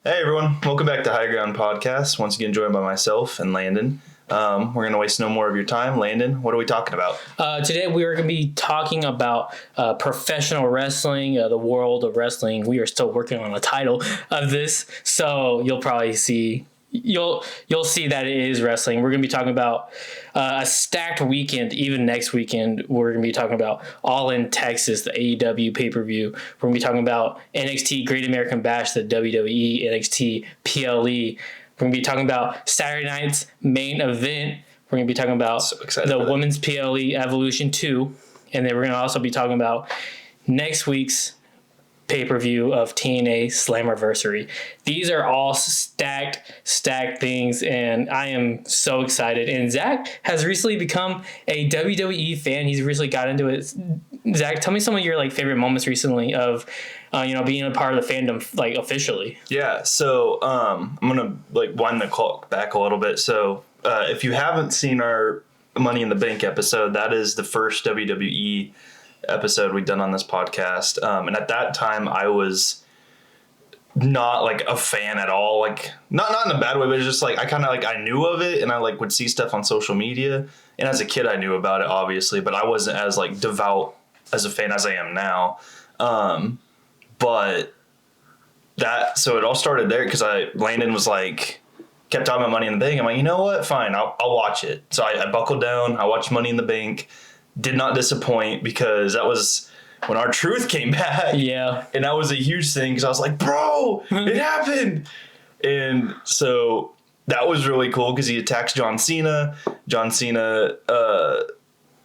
Hey everyone, welcome back to High Ground Podcast. Once again, joined by myself and Landon. We're going to waste no more of your time. Landon, what are we talking about? Today we are going to be talking about professional wrestling, the world of wrestling. We are still working on a title of this, so you'll probably see see that it is wrestling. We're going to be talking about a stacked weekend. Even next weekend, we're going to be talking about All in Texas, the AEW pay-per-view. We're going to be talking about NXT Great American Bash, the WWE NXT PLE. We're going to be talking about Saturday night's main event. We're going to be talking about the Women's PLE Evolution 2. And then we're going to also be talking about next week's pay-per-view of TNA Slammiversary. These are all stacked things, and I am so excited. And Zach has recently become a WWE fan. He's recently got into it. Zach, tell me some of your favorite moments recently of being a part of the fandom officially. Yeah, so I'm gonna wind the clock back a little bit. So if you haven't seen our Money in the Bank episode, that is the first WWE episode we've done on this podcast. And at that time, I was not a fan at all. Not in a bad way, but it's just I kind of I knew of it, and I would see stuff on social media. And as a kid, I knew about it obviously, but I wasn't as devout as a fan as I am now. But so it all started there because Landon was kept talking about Money in the Bank. I'm like, you know what? Fine, I'll watch it. So I buckled down. I watched Money in the Bank. Did not disappoint because that was when R-Truth came back. Yeah. And that was a huge thing because I was like, bro, it happened. And so that was really cool because he attacks John Cena. John Cena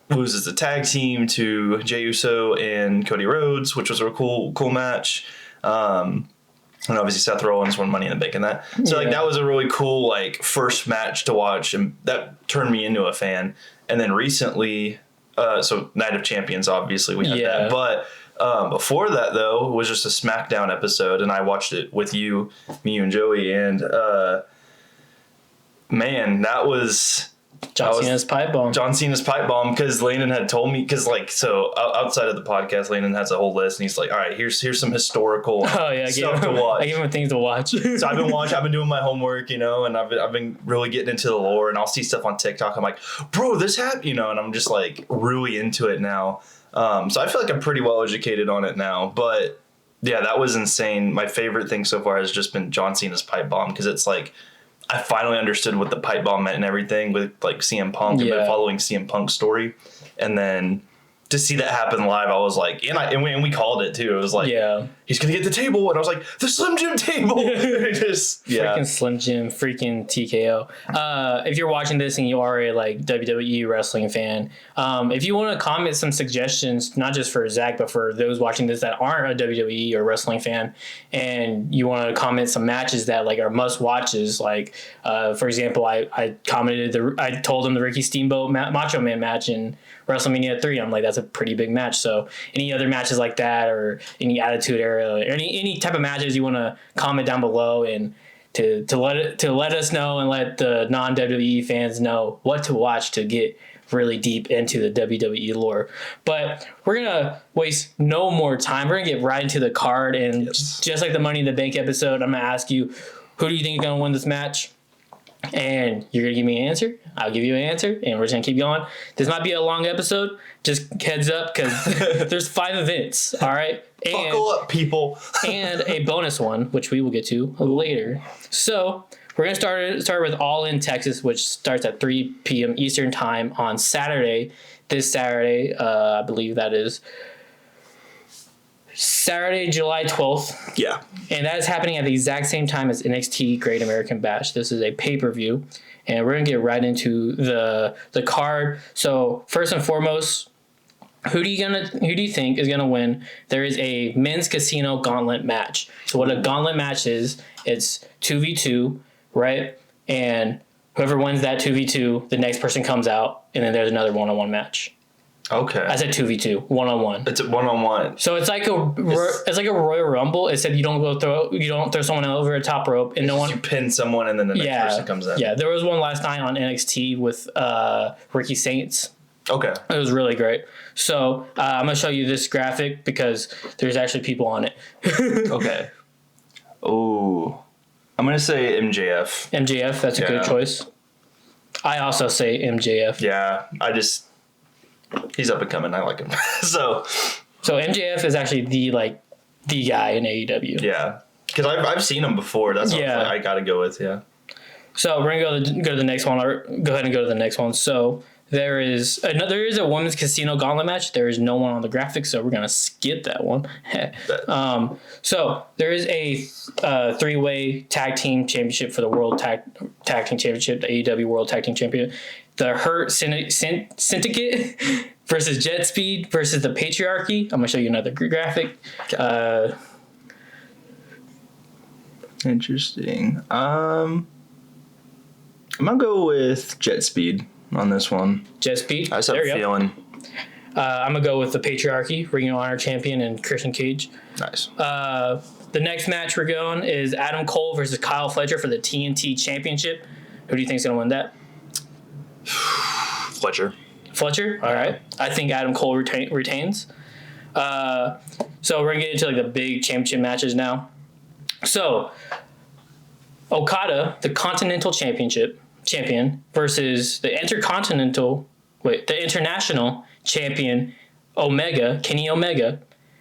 loses the tag team to Jey Uso and Cody Rhodes, which was a cool match. And obviously Seth Rollins won Money in the Bank in that. So that was a really cool first match to watch, and that turned me into a fan. And then recently, so Night of Champions, obviously we had that. But before that though, it was just a SmackDown episode, and I watched it with me, and Joey, and man, that was John Cena's pipe bomb, because Landon had told me, because outside of the podcast, Landon has a whole list, and he's like, all right, here's some historical stuff to watch. I give him things to watch. So I've been doing my homework, and I've been really getting into the lore, and I'll see stuff on TikTok. I'm like, bro, this happened, and I'm just really into it now. So I feel like I'm pretty well educated on it now, but yeah, that was insane. My favorite thing so far has just been John Cena's pipe bomb, because it's I finally understood what the pipe bomb meant and everything with CM Punk. I've been following CM Punk's story, and then to see that happen live, I was and we called it too. It was he's gonna get the table, and I was like, the Slim Jim table. Freaking Slim Jim, freaking TKO. If you're watching this and you are a WWE wrestling fan, if you want to comment some suggestions, not just for Zach, but for those watching this that aren't a WWE or wrestling fan, and you want to comment some matches that are must watches, for example, I told him the Ricky Steamboat Macho Man match in WrestleMania 3. I'm like, that's a pretty big match. So any other matches like that, or any Attitude Era, or any type of matches you want to comment down below, and to let us know, and let the non-WWE fans know what to watch to get really deep into the WWE lore. But we're gonna waste no more time. We're gonna get right into the card, and just like the Money in the Bank episode, I'm gonna ask you, who do you think is gonna win this match? And you're going to give me an answer. I'll give you an answer. And we're just going to keep going. This might be a long episode. Just heads up, because there's 5 events. All right? Buckle up, people. And a bonus one, which we will get to later. So we're going to start with All in Texas, which starts at 3 p.m. Eastern time on Saturday. This Saturday, I believe that is Saturday, July 12th. Yeah. And that is happening at the exact same time as NXT Great American Bash. This is a pay-per-view. And we're going to get right into the card. So first and foremost, who do you think is going to win? There is a men's casino gauntlet match. So what a gauntlet match is, it's 2v2, right? And whoever wins that 2v2, the next person comes out, and then there's another one-on-one match. Okay. I said 2v2, one-on-one. It's a one-on-one. So it's like a Royal Rumble. It said you don't throw someone over a top rope, and you pin someone, and then the next person comes in. Yeah, there was one last night on NXT with Ricky Saints. Okay. It was really great. So I'm gonna show you this graphic because there's actually people on it. Okay. Oh. I'm gonna say MJF. MJF, that's a good choice. I also say MJF. Yeah, he's up and coming. I like him. So MJF is actually the guy in AEW. Yeah, because I've seen him before. That's what I got to go with. Yeah. So we're gonna go to the next one. Or go ahead and go to the next one. So there is a women's casino gauntlet match. There is no one on the graphic, so we're gonna skip that one. So there is a 3-way tag team championship for the World Tag Team Championship, the AEW World Tag Team Champion. The Hurt Syndicate versus Jet Speed versus the Patriarchy. I'm gonna show you another graphic. Interesting. I'm gonna go with Jet Speed on this one. Jet Speed. I just have a feeling. I'm gonna go with the Patriarchy, Ring of Honor champion, and Christian Cage. Nice. The next match we're going is Adam Cole versus Kyle Fletcher for the TNT Championship. Who do you think is gonna win that? Fletcher. All right. I think Adam Cole retains. So we're gonna get into the big championship matches now. So Okada, the Continental champion, versus the international champion Kenny Omega,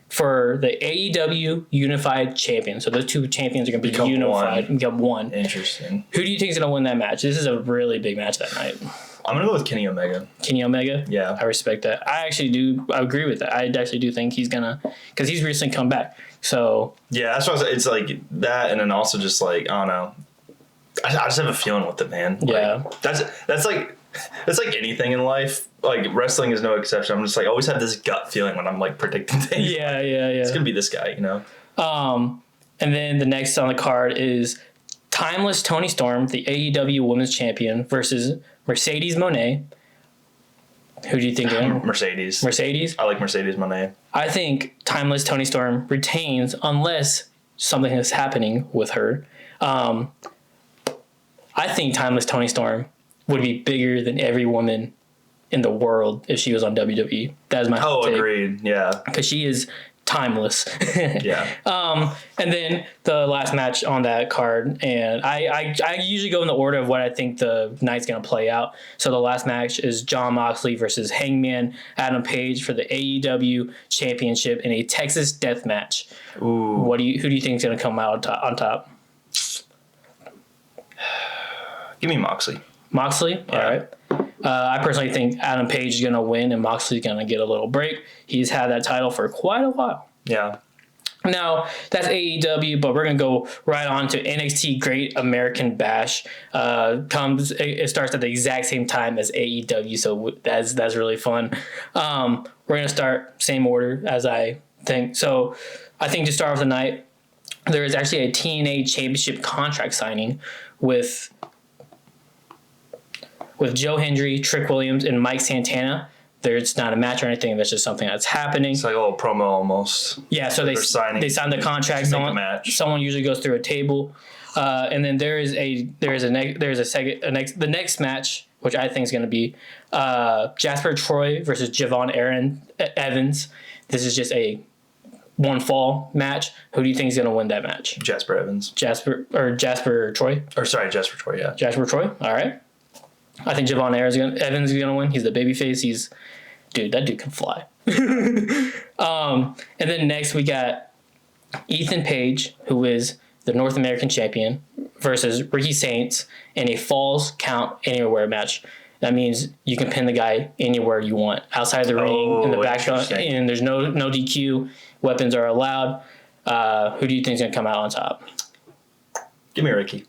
for the AEW Unified Champion. So those two champions are going to be unified and become one. Interesting. Who do you think is going to win that match? This is a really big match that night. I'm going to go with Kenny Omega. Kenny Omega? Yeah. I respect that. I agree with that. I actually do think he's going to, because he's recently come back. So. Yeah, that's what I was, it's like that, and then also just I don't know. I just have a feeling with it, man. Yeah. That's like anything in life. Like, wrestling is no exception. I'm just always have this gut feeling when I'm predicting things. Yeah. It's gonna be this guy, And then the next on the card is Timeless Toni Storm, the AEW Women's Champion, versus Mercedes Moné. Who do you think? Mercedes. I like Mercedes Moné. I think Timeless Toni Storm retains unless something is happening with her. I think Timeless Toni Storm would be bigger than every woman in the world if she was on WWE. That is my take. Agreed. Yeah. Because she is timeless. Yeah. And then the last match on that card, and I usually go in the order of what I think the night's going to play out. So the last match is Jon Moxley versus Hangman Adam Page for the AEW Championship in a Texas Death Match. Ooh. Who do you think is going to come out on top? Give me Moxley. Moxley? Yeah. All right. I personally think Adam Page is going to win and Moxley's going to get a little break. He's had that title for quite a while. Yeah. Now, that's AEW, but we're going to go right on to NXT Great American Bash. It starts at the exact same time as AEW, so that's really fun. We're going to start same order as I think. So I think to start off the night, there is actually a TNA Championship contract signing with Joe Hendry, Trick Williams, and Mike Santana. It's not a match or anything. That's just something that's happening. It's like a little promo almost. Yeah, so they signed the contract. Someone usually goes through a table, and then the next match, which I think is going to be Jasper Troy versus Javon Evans. This is just a one fall match. Who do you think is going to win that match? Jasper Evans. Jasper Troy. Jasper Troy. Yeah. Jasper Troy. All right. I think Javon Evans is going to win. He's the babyface. That dude can fly. And then next we got Ethan Page, who is the North American champion, versus Ricky Saints in a Falls Count Anywhere match. That means you can pin the guy anywhere you want, outside the ring, in the background, and there's no DQ. Weapons are allowed. Who do you think is going to come out on top? Give me Ricky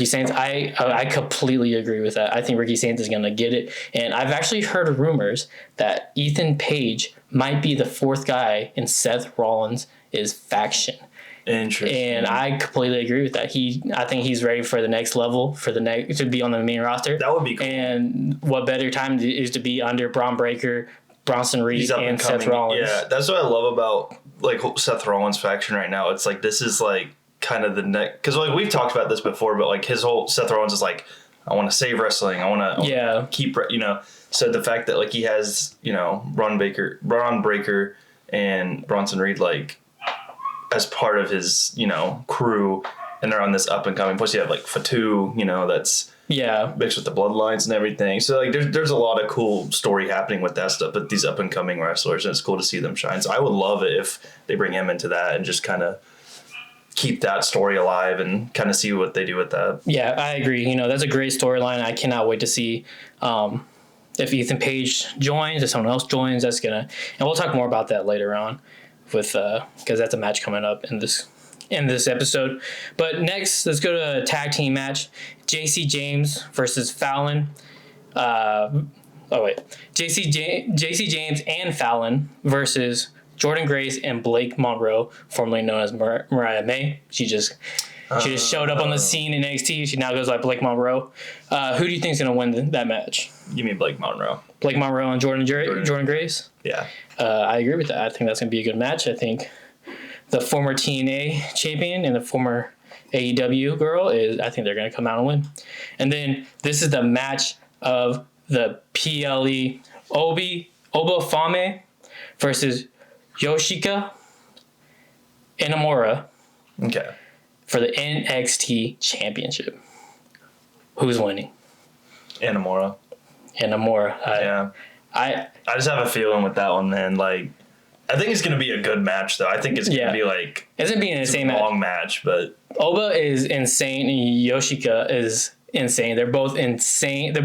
Saints. I completely agree with that. I think Ricky Saints is going to get it. And I've actually heard rumors that Ethan Page might be the fourth guy in Seth Rollins' faction. Interesting. And I completely agree with that. I think he's ready for the next level, to be on the main roster. That would be cool. And what better time is to be under Braun Breaker, Bronson Reed, and Seth Rollins. Yeah, that's what I love about Seth Rollins' faction right now. It's this is kind of the next, because we've talked about this before, but his whole Seth Rollins is I want to save wrestling. I want to keep So the fact that he has Braun Breaker and Bronson Reed as part of his crew and they're on this up and coming. Plus, you have like Fatu, that's mixed with the bloodlines and everything. So like, there's a lot of cool story happening with that stuff. But these up and coming wrestlers, and it's cool to see them shine. So I would love it if they bring him into that and just kind of keep that story alive and kind of see what they do with that. Yeah, I agree. That's a great storyline. I cannot wait to see if Ethan Page joins, if someone else joins. And we'll talk more about that later on with because that's a match coming up in this episode. But next, let's go to a tag team match: JC James versus Fallon. JC James and Fallon versus Jordynne Grace and Blake Monroe, formerly known as Mariah May. She just showed up on the scene in NXT. She now goes by Blake Monroe. Who do you think is going to win that match? You mean Blake Monroe? Blake Monroe and Jordynne Grace? Yeah. I agree with that. I think that's going to be a good match. I think the former TNA champion and the former AEW girl I think they're going to come out and win. And then this is the match of the PLE Obafame versus Yoshika Inamura. Okay. For the NXT Championship. Who's winning? Inamura. Yeah. I just have a feeling with that one, man. Like, I think it's going to be a good match, though. I think it's going to be like... It's going to be an insane long match, but... Oba is insane and Yoshika is insane. They're both insane. They're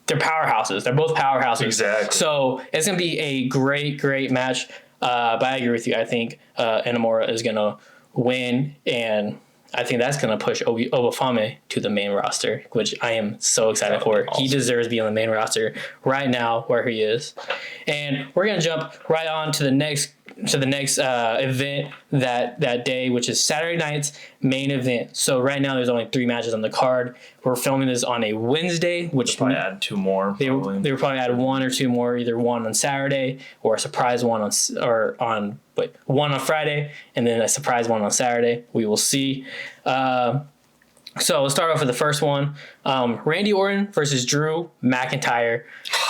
powerhouses. They're both powerhouses. Exactly. So it's going to be a great, great match. But I agree with you. I think Inamura is going to win, and I think that's going to push Obafame to the main roster, which I am so excited for. Awesome. He deserves to be on the main roster right now where he is. And we're going to jump right on to the next event that day, which is Saturday night's main event. So right now there's only 3 matches on the card. We're filming this on a Wednesday, which they'll probably add 2 more. They will probably add 1 or 2 more, either one on Saturday or a surprise one one on Friday and then a surprise one on Saturday. We will see. So let's start off with the first one. Randy Orton versus Drew McIntyre.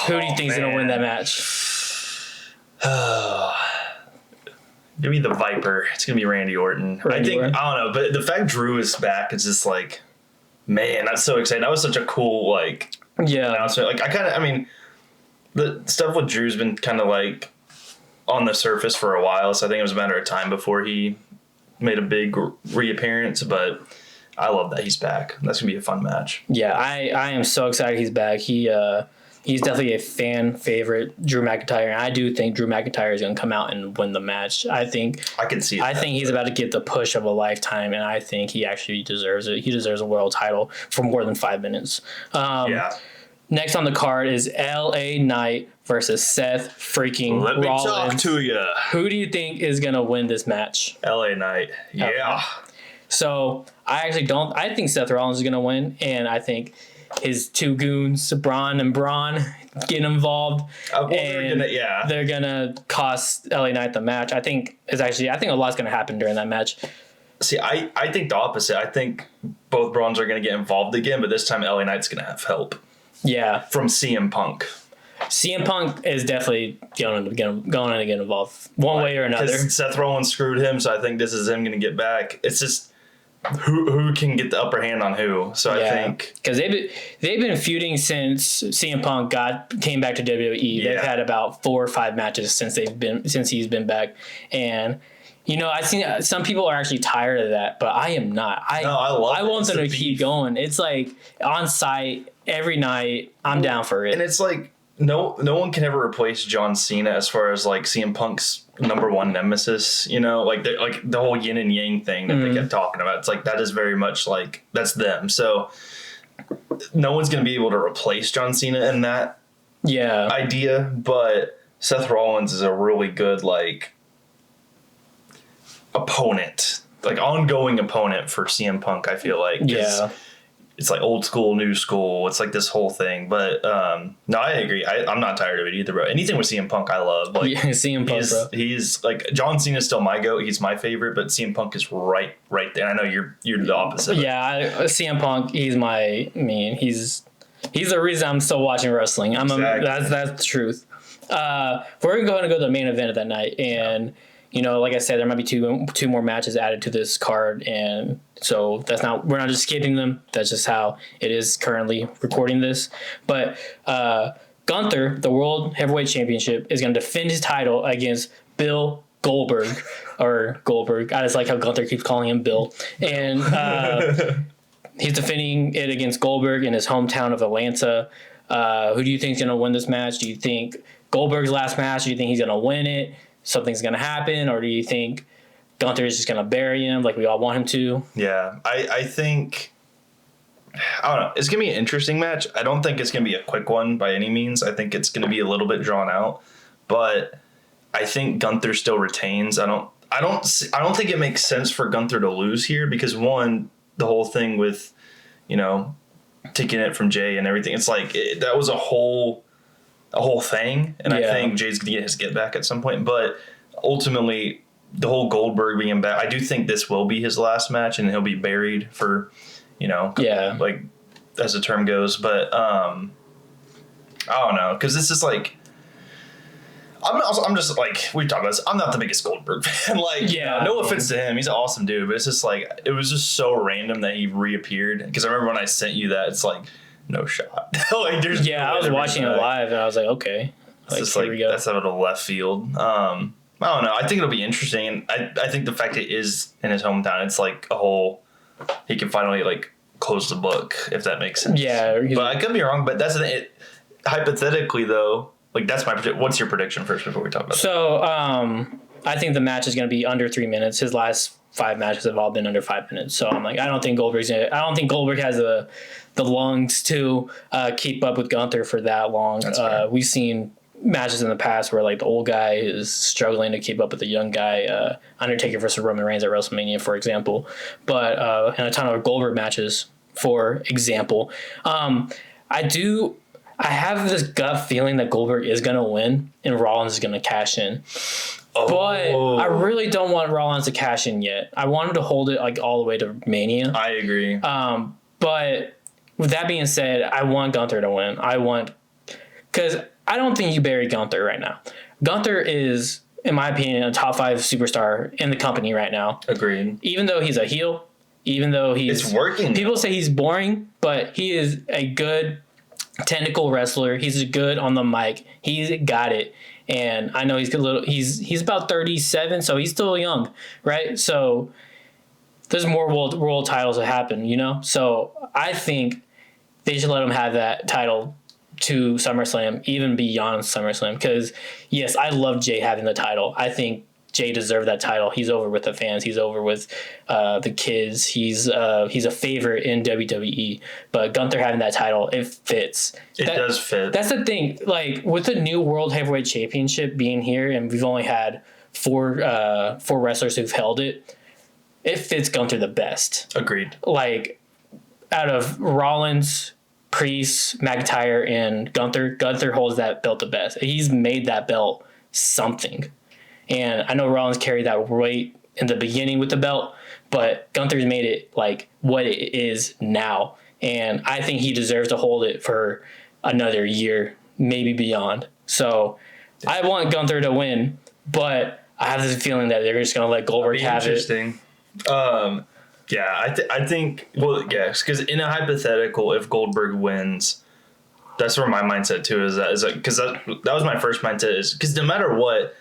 Who do you think is going to win that match? Give me the Viper. It's going to be Randy Orton. I don't know, but the fact Drew is back is just like, man, that's so exciting. That was such a cool, announcement. Like, the stuff with Drew's been kind of like on the surface for a while, so I think it was a matter of time before he made a big reappearance, but I love that he's back. That's going to be a fun match. Yeah, I am so excited he's back. He's definitely a fan favorite, Drew McIntyre, and I do think Drew McIntyre is going to come out and win the match. I can see it. I think he's about to get the push of a lifetime, and I think he actually deserves it. He deserves a world title for more than 5 minutes. Next on the card is LA Knight versus Seth freaking Rollins. Let me talk to you. Who do you think is going to win this match? LA Knight. Yeah. Okay. So I think Seth Rollins is going to win, and I think his 2 goons, Braun and Braun, get involved. They're going to cost LA Knight the match. I think a lot's going to happen during that match. See, I think the opposite. I think both Brauns are going to get involved again, but this time LA Knight's going to have help. Yeah. From CM Punk. CM Punk is definitely going to get involved one way or another. Seth Rollins screwed him, so I think this is him going to get back. It's just who can get the upper hand on who. So I think because they've been feuding since CM Punk came back to WWE. Yeah. They've had about 4 or 5 matches since he's been back, and I've seen some people are actually tired of that, but I am not. I want them to keep going. It's like on site every night. I'm down for it. And it's like no one can ever replace John Cena as far as like CM Punk's #1 nemesis. Like the whole yin and yang thing that they kept talking about. It's like that is very much like that's them. So no one's gonna be able to replace John Cena in that idea. But Seth Rollins is a really good opponent, like ongoing opponent for CM Punk. I feel like it's like old school, new school. It's like this whole thing. But no, I agree. I'm not tired of it either, bro. Anything with CM Punk, I love. Like CM Punk, bro. He's like John Cena's still my goat. He's my favorite, but CM Punk is right there. I know you're the opposite. Yeah, CM Punk. He's the reason I'm still watching wrestling. That's the truth. We're going to go to the main event of that night, and You know, like I said, there might be two more matches added to this card, and so we're not just skipping them. That's just how it is currently recording this. But Gunther, the World Heavyweight Championship, is going to defend his title against Bill Goldberg, or Goldberg. I just like how Gunther keeps calling him Bill. And he's defending it against Goldberg in his hometown of Atlanta. Who do you think is going to win this match? Do you think Goldberg's last match? Do you think he's going to win it? Something's going to happen? Or do you think Gunther is just going to bury him like we all want him to? Yeah, I think, I don't know. It's going to be an interesting match. I don't think it's going to be a quick one by any means. I think it's going to be a little bit drawn out. But I think Gunther still retains. I don't think it makes sense for Gunther to lose here because, one, the whole thing with, you know, taking it from Jay and everything. It's like that was a whole thing, and I think Jay's gonna get his get back at some point. But ultimately, the whole Goldberg being back, I do think this will be his last match, and he'll be buried for, you know, like as the term goes. But I don't know, because this is like. I'm just like, we talked about this. I'm not the biggest Goldberg fan. No offense to him. He's an awesome dude. But it's just like, it was just so random that he reappeared. Because I remember when I sent you that, it's like, no shot. I was watching it live and I was like, okay. It's just like, that's out of the left field. I don't know. I think it'll be interesting. And I think the fact it is in his hometown, it's like a whole, he can finally like close the book, if that makes sense. Yeah. But I could be wrong. But that's it. Hypothetically, though, like, that's my prediction. What's your prediction first before we talk about that? So, I think the match is going to be under 3 minutes. His last 5 matches have all been under 5 minutes. So I'm like, I don't think Goldberg has the lungs to keep up with Gunther for that long. We've seen matches in the past where like the old guy is struggling to keep up with the young guy. Undertaker versus Roman Reigns at WrestleMania, for example. But and a ton of Goldberg matches, for example. I have this gut feeling that Goldberg is going to win and Rollins is going to cash in. But I really don't want Rollins to cash in yet. I want him to hold it like all the way to Mania. I agree. But with that being said, I want Gunther to win. Because I don't think you bury Gunther right now. Gunther is, in my opinion, a top 5 superstar in the company right now. Agreed. Even though he's a heel, even though it's working. People say he's boring, but he is a good technical wrestler. He's good on the mic. He's got it. And I know he's about 37, so he's still young, right? So there's more world titles to happen, you know? So I think they should let him have that title to SummerSlam, even beyond SummerSlam. Because, yes, I love Jay having the title. I think Jay deserved that title. He's over with the fans. He's over with the kids. He's a favorite in WWE. But Gunther having that title, it fits. It does fit. That's the thing. Like, with the new World Heavyweight Championship being here, and we've only had four wrestlers who've held it, it fits Gunther the best. Agreed. Like, out of Rollins, Priest, McIntyre, and Gunther holds that belt the best. He's made that belt something. And I know Rollins carried that weight in the beginning with the belt, but Gunther's made it like what it is now. And I think he deserves to hold it for another year, maybe beyond. So I want Gunther to win, but I have this feeling that they're just going to let Goldberg have it. Interesting. Yeah, I think, well, yes, because in a hypothetical, if Goldberg wins, that's where my mindset too is because that was my first mindset is because no matter what,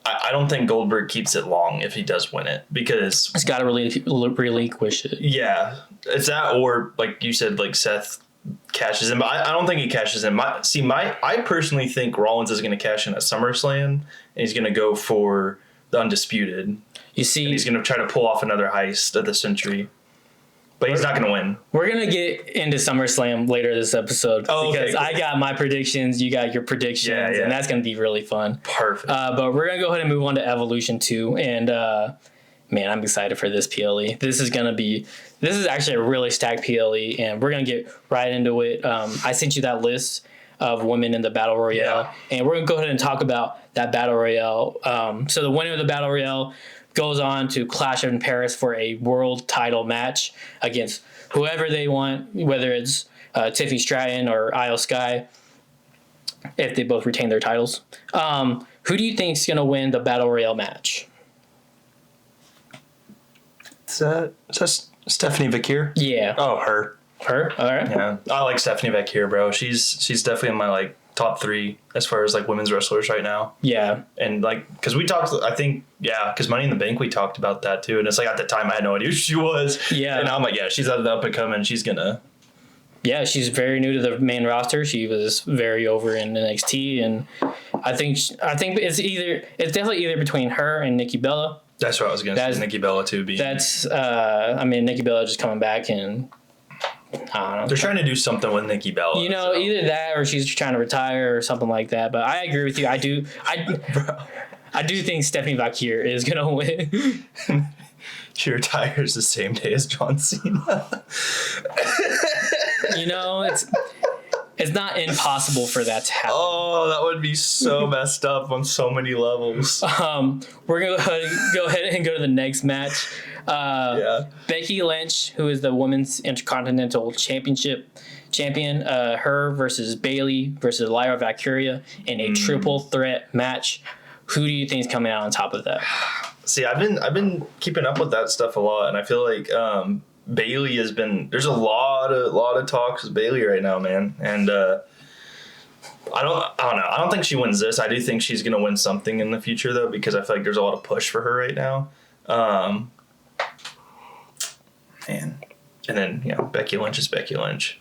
I don't think Goldberg keeps it long if he does win it because he's got to relinquish it. Yeah, it's that, or like you said, like Seth cashes in, but I don't think he cashes in. I personally think Rollins is going to cash in at SummerSlam, and he's going to go for the Undisputed. You see, and he's going to try to pull off another heist of the century. But he's not going to win. We're going to get into SummerSlam later this episode. Because I got my predictions, you got your predictions, and that's going to be really fun. Perfect. But we're going to go ahead and move on to Evolution 2. And, man, I'm excited for this PLE. This is actually a really stacked PLE, and we're going to get right into it. I sent you that list of women in the Battle Royale, and we're going to go ahead and talk about that Battle Royale. So the winner of the Battle Royale goes on to clash in Paris for a world title match against whoever they want, whether it's Tiffany Stratton or Io Sky, if they both retain their titles. Who do you think is going to win the Battle Royale match? that Stephanie Vakir? Yeah. Oh, her. Her? All right. Yeah, I like Stephanie Vakir, bro. She's definitely in my like top 3 as far as like women's wrestlers right now. Yeah. And like, because we talked, I think, because Money in the Bank, we talked about that too. And it's like at the time I had no idea who she was. Yeah. And I'm like, she's at the up and coming. She's gonna. Yeah, she's very new to the main roster. She was very over in NXT, and I think it's definitely either between her and Nikki Bella. That's what I was gonna say. Nikki Bella too. That's Nikki Bella just coming back, and I don't know. They're trying to do something with Nikki Bella. Either that or she's trying to retire or something like that. But I agree with you. I do think Stephanie Vakir is gonna win. She retires the same day as John Cena. It's not impossible for that to happen. Oh, that would be so messed up on so many levels. We're gonna go ahead and go to the next match. Becky Lynch, who is the Women's Intercontinental champion, her versus Bayley versus Lyra Valkyria in a triple threat match. Who do you think is coming out on top of that? See, I've been keeping up with that stuff a lot, and I feel like Bayley has been. There's a lot of talks with Bayley right now, man, and I don't know. I don't think she wins this. I do think she's gonna win something in the future though, because I feel like there's a lot of push for her right now. And then Becky Lynch is Becky Lynch.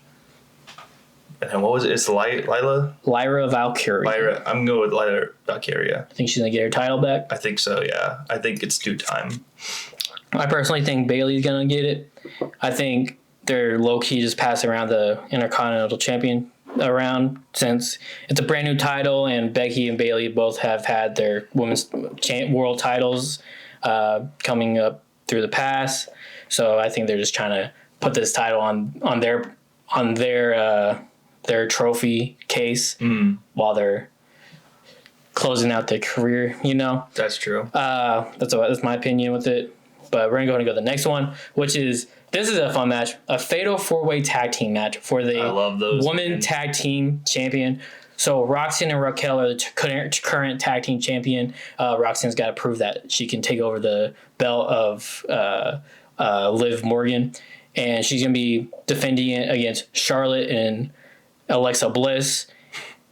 And then what was it? It's Lyra Valkyria. I'm going with Lyra Valkyria. I think she's gonna get her title back. I think so. Yeah, I think it's due time. I personally think Bayley's gonna get it. I think they're low key just passing around the Intercontinental Champion around, since it's a brand new title, and Becky and Bayley both have had their women's world titles coming up through the past. So I think they're just trying to put this title on their trophy case while they're closing out their career. That's true. That's my opinion with it. But we're going to go to the next one, which is, this is a fun match, a fatal 4-way tag team match for the women tag team champion. So Roxanne and Raquel are the current tag team champion. Roxanne's got to prove that she can take over the belt of Liv Morgan, and she's going to be defending it against Charlotte and Alexa Bliss.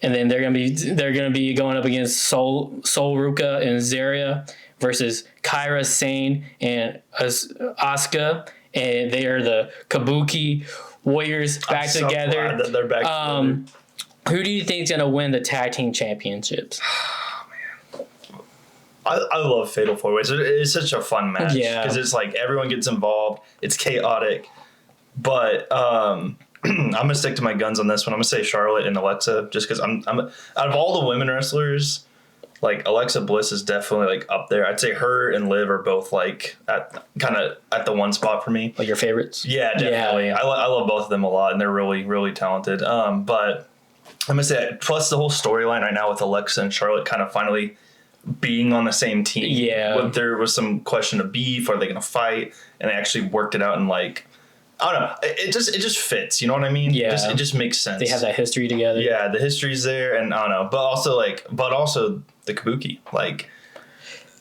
And then they're gonna be going up against Sol Ruka and Zarya versus Kairi Sane and Asuka, and they are the Kabuki Warriors back together. Glad that they're back together. Who do you think is gonna win the tag team championships? Oh, man. I love Fatal 4-Ways. It's such a fun match because it's like everyone gets involved. It's chaotic, but I'm gonna stick to my guns on this one. I'm gonna say Charlotte and Alexa, just because I'm out of all the women wrestlers, like Alexa Bliss is definitely like up there. I'd say her and Liv are both like at the one spot for me. Like your favorites? Yeah, definitely. Yeah. I love both of them a lot, and they're really, really talented. But I'm gonna say, plus the whole storyline right now with Alexa and Charlotte kind of finally being on the same team. Yeah. There was some question of beef. Are they gonna fight? And they actually worked it out, and like, I don't know. It just fits. You know what I mean? Yeah. It just makes sense. They have that history together. Yeah, the history's there, and I don't know. But also the Kabuki. Like,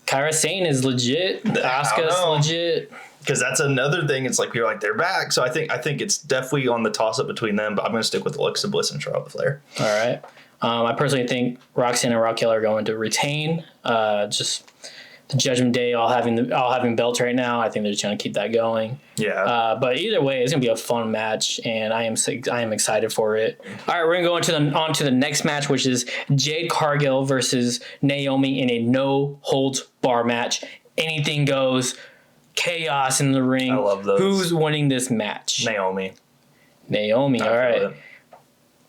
Kairi Sane is legit. Asuka's legit. Because that's another thing. It's like you're like, they're back. So I think it's definitely on the toss up between them. But I'm gonna stick with Alexa Bliss and Charlotte Flair. All right. I personally think Roxanne and Raquel are going to retain. Just the Judgment Day all having belts right now. I think they're just going to keep that going. Yeah. But either way, it's going to be a fun match, and I am excited for it. All right, we're going to go on to the next match, which is Jade Cargill versus Naomi in a no holds bar match. Anything goes, chaos in the ring. I love those. Who's winning this match? Naomi. All right.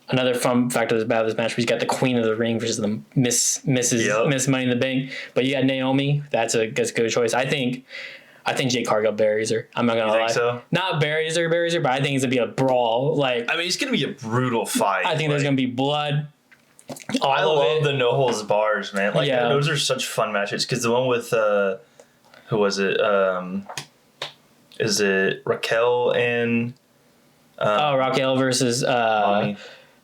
Another fun fact about this match, we got the Queen of the Ring versus the Miss Money in the Bank. But you got Naomi. That's a good choice. I think Jade Cargill buries her. I'm not gonna lie. So? Not buries her, but I think it's gonna be a brawl. Like, I mean, it's gonna be a brutal fight. I think there's gonna be blood. I love the no holds bars, man. Like, those are such fun matches. Because the one with who was it? Is it Raquel and Raquel versus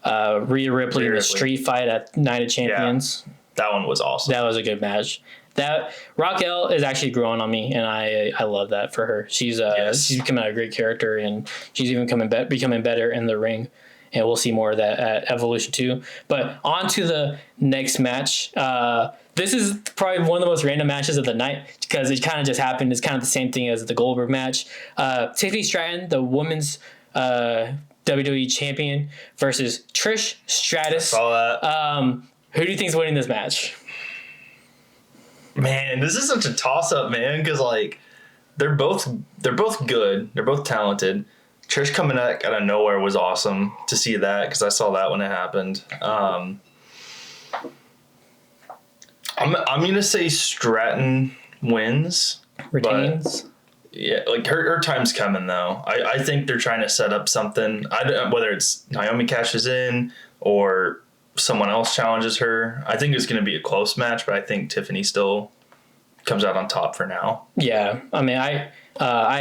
Rhea Ripley in the street fight at Night of Champions. Yeah, that one was awesome. That was a good match. that Raquel is actually growing on me, and I love that for her. She's becoming a great character, and she's even becoming better in the ring. And we'll see more of that at Evolution 2. But on to the next match. This is probably one of the most random matches of the night because it kind of just happened. It's kind of the same thing as the Goldberg match. Tiffany Stratton, the women's WWE champion, versus Trish Stratus. I saw that. Who do you think is winning this match? Man, this is such a toss-up, man, because like they're both good. They're both talented. Trish coming out of nowhere was awesome to see that because I saw that when it happened. I'm gonna say Stratton wins. Retains. Yeah, like her time's coming though. I think they're trying to set up something. Whether it's Naomi cashes in or someone else challenges her. I think it's gonna be a close match, but I think Tiffany still comes out on top for now. Yeah, I mean I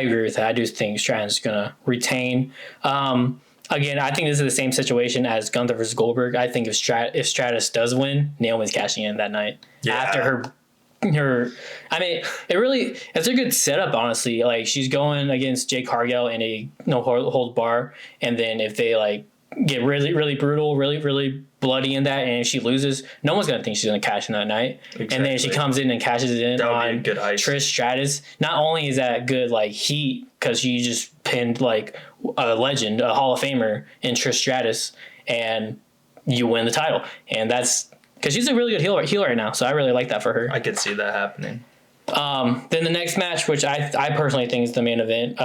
agree with that. I do think Stratton's going to retain. Again, I think this is the same situation as Gunther versus Goldberg. I think if Stratus does win, Naomi's cashing in that night. Yeah. After her, I mean, it's a good setup, honestly. Like, she's going against Jade Cargill in a no hold bar, and then if they like get really, really brutal, really, really bloody in that, and if she loses, no one's gonna think she's gonna cash in that night. Exactly. And then she comes in and cashes it in on Trish Stratus. Not only is that good like heat because she just pinned like a legend, a Hall of Famer in Trish Stratus, and you win the title, and that's because she's a really good healer right now. So I really like that for her. I could see that happening. Then the next match, which I personally think is the main event,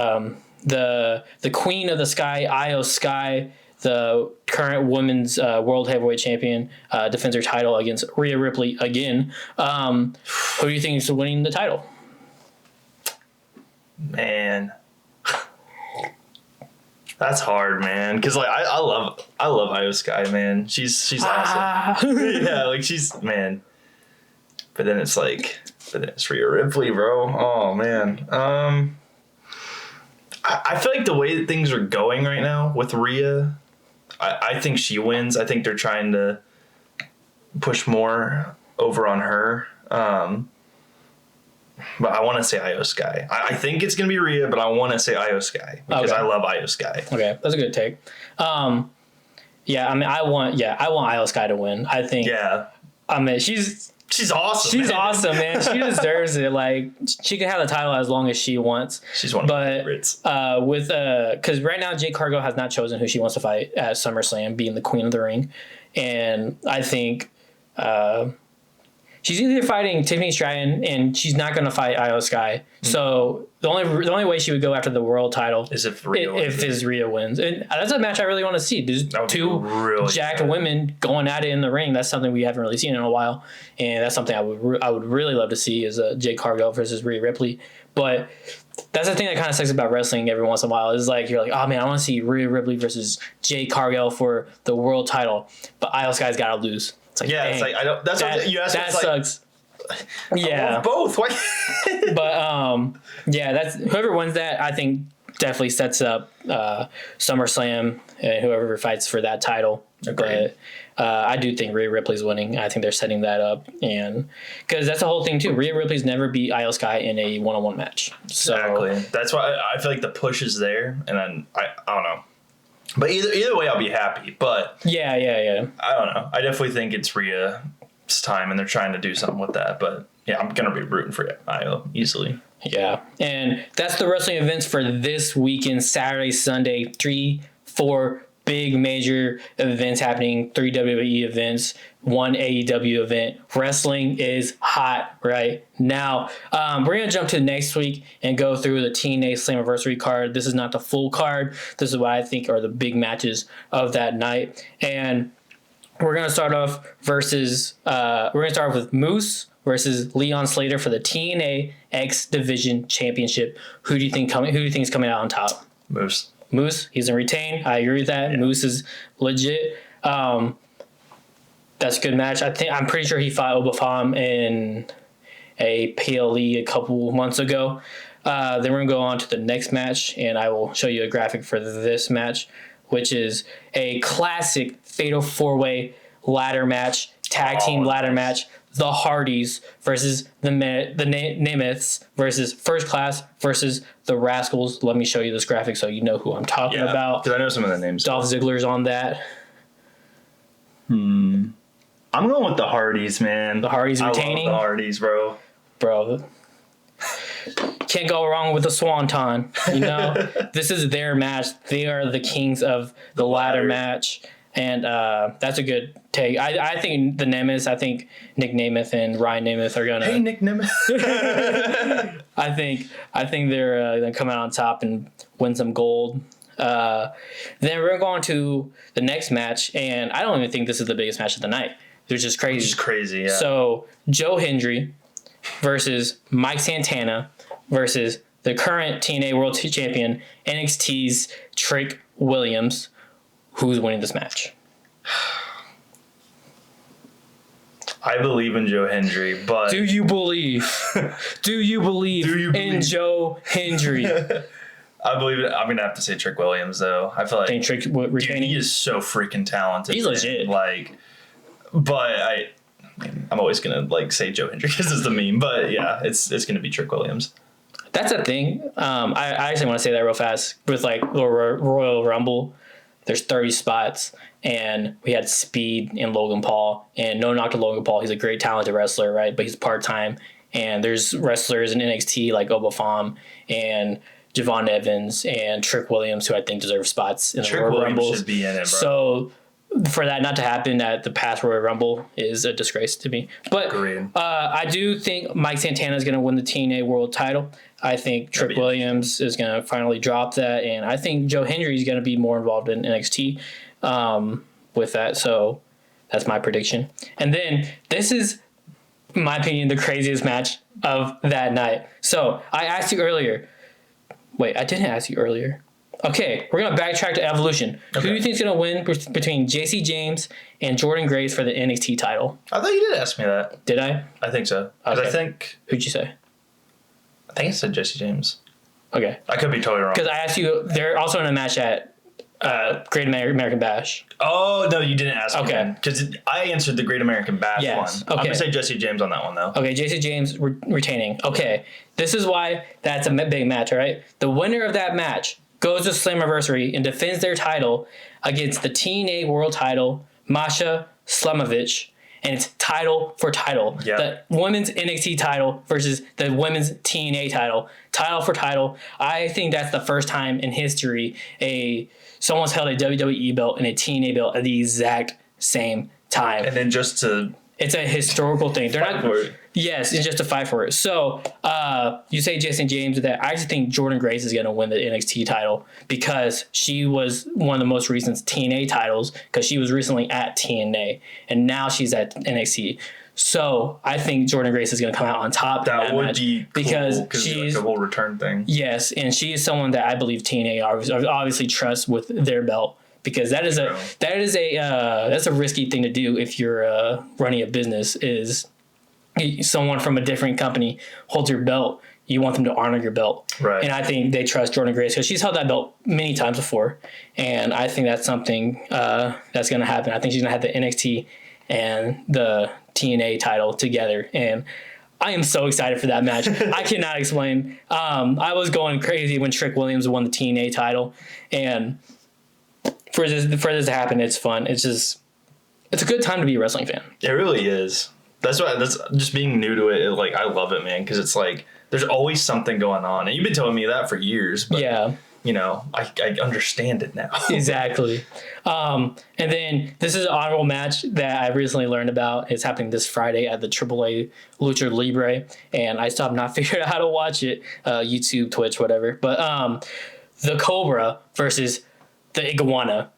the Queen of the Sky, Io Sky, the current women's world heavyweight champion, defends her title against Rhea Ripley again. Who do you think is winning the title? Man, that's hard, man. Because like I love Io Sky, man. She's awesome. Yeah, like she's man. But then it's Rhea Ripley, bro. Oh man. I feel like the way that things are going right now with Rhea, I think she wins. I think they're trying to push more over on her. But I want to say Io Sky. I think it's going to be Rhea, but I want to say Io Sky because I love Io Sky. Okay, that's a good take. Yeah, I mean, I want Io Sky to win. I think. Yeah. I mean, she's awesome. She's awesome, man. She deserves it. Like, she can have the title as long as she wants. She's one of my favorites. Because right now Jade Cargill has not chosen who she wants to fight at SummerSlam, being the Queen of the Ring, and I think she's either fighting Tiffany Stratton, and she's not going to fight Io Sky. So the only way she would go after the world title is if Rhea wins. And that's a match I really want to see. There's two really jacked women going at it in the ring. That's something we haven't really seen in a while, and that's something I would really love to see is Jade Cargill versus Rhea Ripley. But that's the thing that kind of sucks about wrestling every once in a while is like you're like, oh man, I want to see Rhea Ripley versus Jade Cargill for the world title, but Io Sky's got to lose. It's like, it's like I don't. That's what you asked. That sucks. Yeah, I love both. Why? But that's whoever wins that. I think definitely sets up SummerSlam and whoever fights for that title. Agreed. But I do think Rhea Ripley's winning. I think they're setting that up, and because that's the whole thing too. Rhea Ripley's never beat Io Sky in a one-on-one match. So, exactly. That's why I feel like the push is there, and then I don't know. But either way, I'll be happy. But yeah. I don't know. I definitely think it's Rhea's time, and they're trying to do something with that. But yeah, I'm gonna be rooting for Io easily. Yeah, and that's the wrestling events for this weekend: Saturday, Sunday, 3-4 big major events happening. 3 WWE events, 1 AEW event. Wrestling is hot right now. We're going to jump to next week and go through the TNA Slammiversary card. This is not the full card. This is what I think are the big matches of that night. And we're going to start off with Moose versus Leon Slater for the TNA X Division Championship. Who do you think is coming out on top? Moose, he's in retain. I agree with that. Yeah. Moose is legit. That's a good match. I'm pretty sure he fought Obafam in a PLE a couple months ago. Then we're gonna go on to the next match, and I will show you a graphic for this match, which is a classic Fatal 4-Way ladder match, tag team ladder match. the Hardys versus the Nemeths versus First Class versus the Rascals. Let me show you this graphic so you know who I'm talking about. Because I know some of the names. Dolph Ziggler's on that. I'm going with the Hardys, man. The Hardys retaining. I love the Hardys, bro. Bro, can't go wrong with the Swanton. You know, this is their match. They are the kings of the ladder match, and that's a good take. I think the Nemeth. I think Nick Nemeth and Ryan Nemeth are gonna. Hey, Nick Nemeth. I think they're gonna come out on top and win some gold. Then we're gonna go on to the next match, and I don't even think this is the biggest match of the night. They're just crazy. It's just crazy, yeah. So Joe Hendry versus Mike Santana versus the current TNA World Champion, NXT's Trick Williams. Who's winning this match? I believe in Joe Hendry, but... Do you believe in Joe Hendry? I believe it. I'm going to have to say Trick Williams, though. I feel like... Think Trick retaining? He is so freaking talented. He's legit. But I'm always going to say Joe Hendry because it's the meme. But yeah, it's going to be Trick Williams. That's a thing. I actually want to say that real fast. With the Royal Rumble, there's 30 spots, and we had Speed and Logan Paul. And no knock to Logan Paul, he's a great talented wrestler, right? But he's part time. And there's wrestlers in NXT like Oba Fam and Javon Evans and Trick Williams, who I think deserve spots in the Royal Rumble. Should be in it, bro. So for that not to happen at the past Royal Rumble is a disgrace to me. But I do think Mike Santana is going to win the TNA World title. I think Trick Williams is going to finally drop that, and I think Joe Hendry is going to be more involved in NXT with that. So that's my prediction. And then this is, in my opinion, the craziest match of that night. So I asked you earlier. Wait, I didn't ask you earlier. Okay, we're going to backtrack to Evolution. Okay. Who do you think is going to win between JC James and Jordan Grace for the NXT title? I thought you did ask me that. Did I? I think so. Okay. Who'd you say? I think I said Jesse James. Okay. I could be totally wrong. Because I asked you, they're also in a match at Great American Bash. Oh, no, you didn't ask me. Okay. Because I answered the Great American Bash one. Okay. I'm going to say Jesse James on that one, though. Okay, Jesse James retaining. Okay. This is why that's a big match, all right? The winner of that match goes to Slammiversary and defends their title against the TNA World title, Masha Slamovich. And it's title for title. Yep. The women's NXT title versus the women's TNA title. Title for title. I think that's the first time in history someone's held a WWE belt and a TNA belt at the exact same time. And then just to... It's a historical thing. They're not... For it. Yes, it's just a fight for it. So, you say Jason James that. I actually think Jordan Grace is going to win the NXT title because she was one of the most recent TNA titles because she was recently at TNA and now she's at NXT. So, I think Jordan Grace is going to come out on top. That would match be cool because she's like a whole return thing. Yes, and she is someone that I believe TNA obviously trusts with their belt. Because that's a risky thing to do if you're running a business. Is someone from a different company holds your belt, you want them to honor your belt, right? And I think they trust Jordan Grace because she's held that belt many times before, and I think that's something that's going to happen. I think she's going to have the NXT and the TNA title together, and I am so excited for that match. I cannot explain. I was going crazy when Trick Williams won the TNA title, and for this to happen, it's fun. It's a good time to be a wrestling fan. It really is. That's just being new to it. I love it, man, because it's there's always something going on, and you've been telling me that for years. But, yeah, I understand it now. Exactly. And then this is an honorable match that I recently learned about. It's happening this Friday at the AAA Lucha Libre, and I still have not figured out how to watch it. YouTube, Twitch, whatever. But the Cobra versus the Iguana.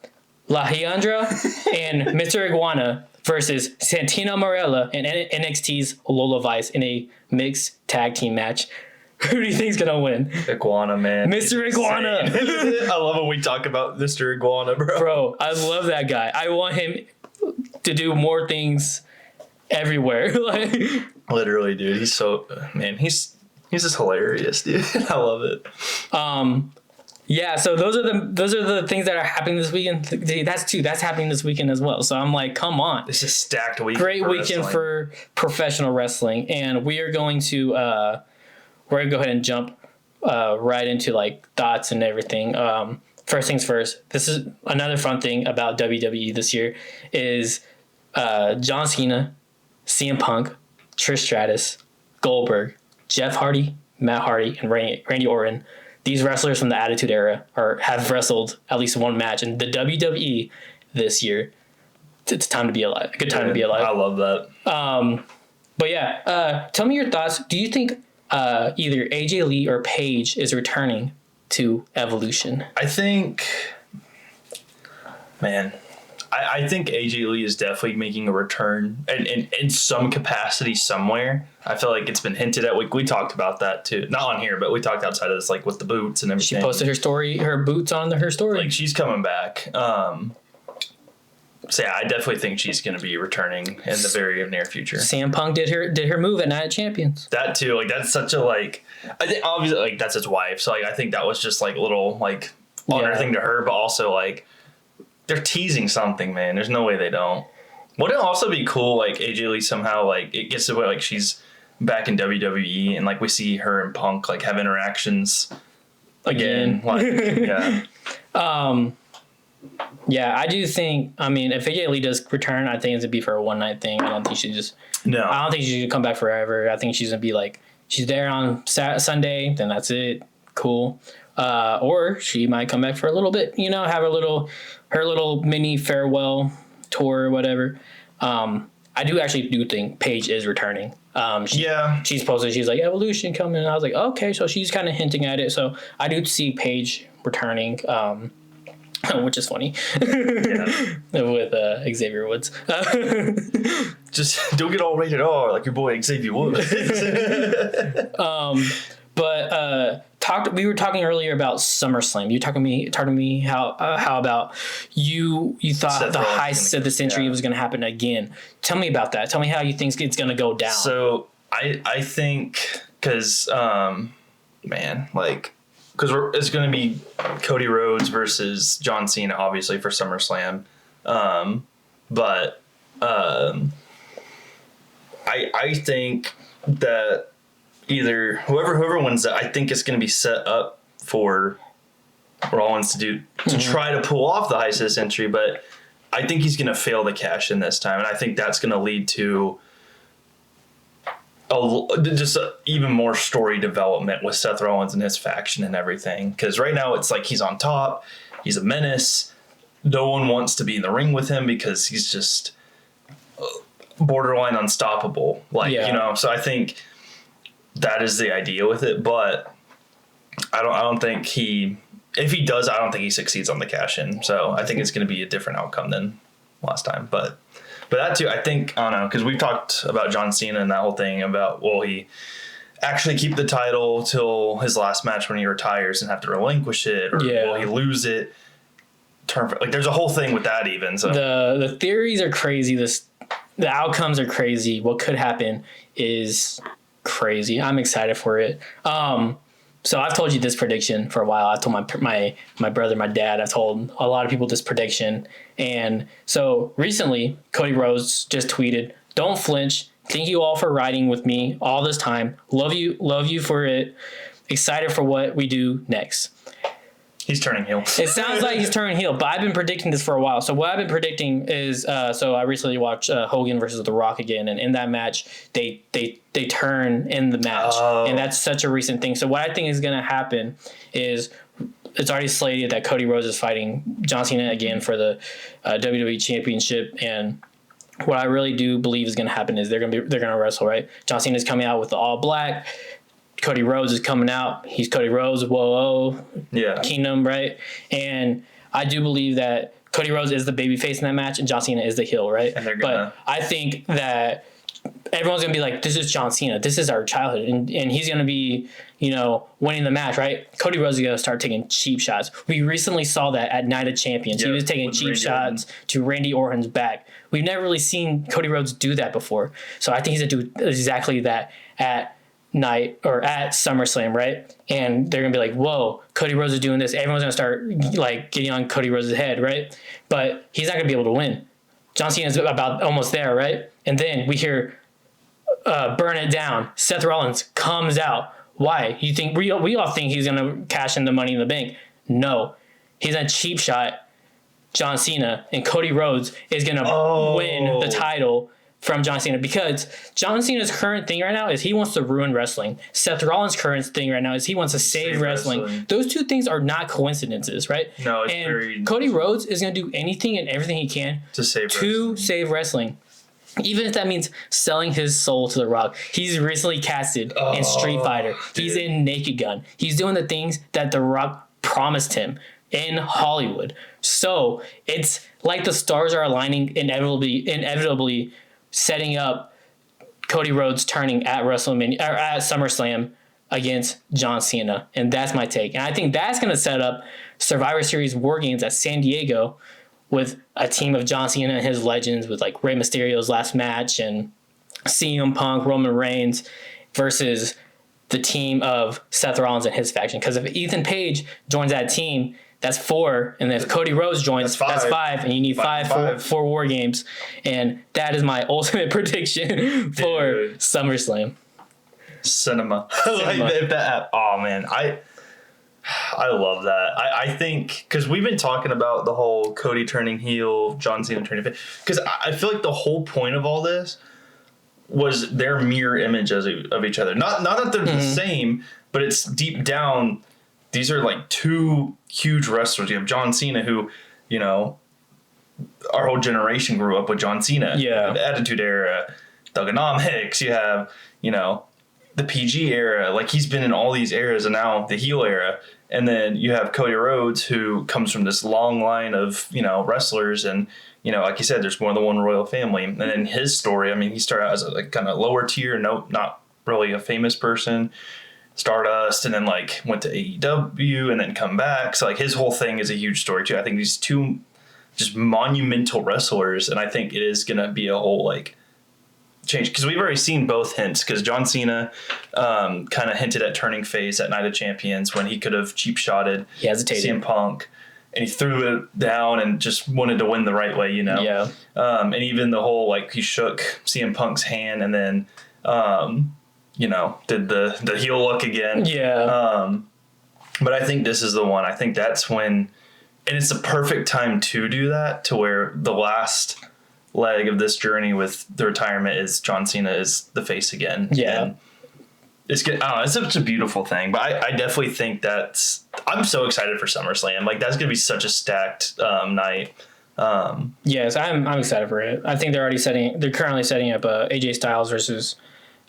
La Hiandra and Mr. Iguana versus Santino Marella and NXT's Lola Vice in a mixed tag team match. Who do you think's gonna win? Iguana, man. Mr. Iguana. I love when we talk about Mr. Iguana, bro. Bro, I love that guy. I want him to do more things everywhere. Literally, dude. He's so he's just hilarious, dude. I love it. Yeah, so those are the things that are happening this weekend. That's happening this weekend as well. So I'm like, come on. It's a stacked week. Great weekend for professional wrestling. And we are going to go ahead and jump right into like thoughts and everything. First things first, this is another fun thing about WWE this year is John Cena, CM Punk, Trish Stratus, Goldberg, Jeff Hardy, Matt Hardy, and Randy Orton. These wrestlers from the Attitude Era have wrestled at least one match in the WWE this year. It's time to be alive. A good time to be alive. I love that. But yeah, tell me your thoughts. Do you think either AJ Lee or Paige is returning to Evolution? I think, man, I think AJ Lee is definitely making a return in some capacity somewhere. I feel like it's been hinted at. We talked about that too. Not on here, but we talked outside of this, like with the boots and everything. She posted her boots on her story. Like she's coming back. So yeah, I definitely think she's going to be returning in the very near future. CM Punk did her move at Night of Champions. That too, like that's such a like. I think obviously like that's his wife, so like I think that was just like a little like honor thing to her, but also like they're teasing something, man. There's no way they don't. Wouldn't it also be cool like AJ Lee somehow like it gets to where like she's back in WWE and like we see her and Punk like have interactions again. Like, yeah. Yeah, I do think. I mean, if AJ Lee does return, I think it's gonna be for a one night thing. I don't think she just. No. I don't think she's gonna come back forever. I think she's gonna be like she's there on Sunday, then that's it. Cool. Or she might come back for a little bit. You know, have her little mini farewell tour or whatever. I do think Paige is returning. She's posted. She's like Evolution coming. And I was like, okay, so she's kind of hinting at it. So I do see Paige returning. Which is funny with Xavier Woods. Just don't get all rated R like your boy Xavier Woods. We were talking earlier about SummerSlam. You talking to me how about you thought the heist of the century was going to happen again. Tell me about that. Tell me how you think it's going to go down. So I think because it's going to be Cody Rhodes versus John Cena, obviously, for SummerSlam. I think that either whoever wins that, I think it's going to be set up for Rollins to try to pull off the heist of the century, but I think he's going to fail to cash in this time, and I think that's going to lead to even more story development with Seth Rollins and his faction and everything. Because right now it's like he's on top, he's a menace. No one wants to be in the ring with him because he's just borderline unstoppable. So I think that is the idea with it. But I don't think if he does, I don't think he succeeds on the cash in. So I think it's going to be a different outcome than last time. But that too, I think, I don't know, because we've talked about John Cena and that whole thing about, will he actually keep the title till his last match when he retires and have to relinquish it, or will he lose it? There's a whole thing with that even. So the theories are crazy. The outcomes are crazy. What could happen is crazy. I'm excited for it. So I've told you this prediction for a while. I told my brother, my dad. I've told a lot of people this prediction. And so recently, Cody Rhodes just tweeted, "Don't flinch. Thank you all for riding with me all this time. Love you for it. Excited for what we do next." He's turning heel. It sounds like he's turning heel, but I've been predicting this for a while. So what I've been predicting is, so I recently watched Hogan versus The Rock again, and in that match, they turn in the match, and that's such a recent thing. So what I think is going to happen is, it's already slated that Cody Rhodes is fighting John Cena again for the WWE Championship, and what I really do believe is going to happen is they're going to wrestle, right? John Cena is coming out with the all black. Cody Rhodes is coming out. He's Cody Rhodes, Kingdom, right? And I do believe that Cody Rhodes is the babyface in that match, and John Cena is the heel, right? But I think that everyone's going to be like, this is John Cena. This is our childhood. And he's going to be, winning the match, right? Cody Rhodes is going to start taking cheap shots. We recently saw that at Night of Champions. He was taking cheap shots to Randy Orton's back. We've never really seen Cody Rhodes do that before. So I think he's going to do exactly that at night or at SummerSlam, right? And they're gonna be like, whoa, Cody Rhodes is doing this. Everyone's gonna start like getting on Cody Rhodes' head, right? But he's not gonna be able to win. John Cena's about almost there, right? And then we hear burn it down. Seth Rollins comes out. Why? You think we all think he's gonna cash in the Money in the Bank? No, he's a cheap shot. John Cena, and Cody Rhodes is gonna win the title from John Cena, because John Cena's current thing right now is he wants to ruin wrestling. Seth Rollins' current thing right now is he wants to save wrestling. Those two things are not coincidences, right? No, it's and very. Cody Rhodes is going to do anything and everything he can to save wrestling. Even if that means selling his soul to The Rock. He's recently casted in Street Fighter. Dude. He's in Naked Gun. He's doing the things that The Rock promised him in Hollywood. So it's like the stars are aligning, inevitably setting up Cody Rhodes turning at WrestleMania or at SummerSlam against John Cena. And that's my take. And I think that's going to set up Survivor Series War Games at San Diego with a team of John Cena and his legends, with like Rey Mysterio's last match and CM Punk, Roman Reigns versus the team of Seth Rollins and his faction. Because if Ethan Page joins that team, that's 4, and then if Cody Rhodes joins, that's 5, and you need 5 for War Games, and that is my ultimate prediction for SummerSlam. Cinema. Like that. Oh man, I love that. I think because we've been talking about the whole Cody turning heel, John Cena turning face, because I feel like the whole point of all this was their mirror image of each other. Not that they're the same, but it's deep down. These are like two huge wrestlers. You have John Cena, who, you know, our whole generation grew up with John Cena. Yeah. The Attitude Era, Thuganomics. You have, you know, the PG era. Like, he's been in all these eras, and now the heel era. And then you have Cody Rhodes, who comes from this long line of, you know, wrestlers. And, you know, like you said, there's more than one royal family. And then his story, I mean, he started out as a like, kind of lower tier, not really a famous person. Stardust, and then like went to AEW and then come back. So like his whole thing is a huge story too. I think these two just monumental wrestlers, and I think it is gonna be a whole like change, because we've already seen both hints. Because John Cena kind of hinted at turning face at Night of Champions when he could have cheap shotted CM Punk, and he threw it down and just wanted to win the right way, you know. Yeah. And even the whole like he shook CM Punk's hand and then. You know, did the heel look again. Yeah. But I think this is the one. I think that's when, and it's the perfect time to do that, to where the last leg of this journey with the retirement is John Cena is the face again. Yeah. And it's good. It's such a beautiful thing. But I definitely think I'm so excited for SummerSlam. Like, that's going to be such a stacked night. Yes, I'm excited for it. I think they're currently setting up AJ Styles versus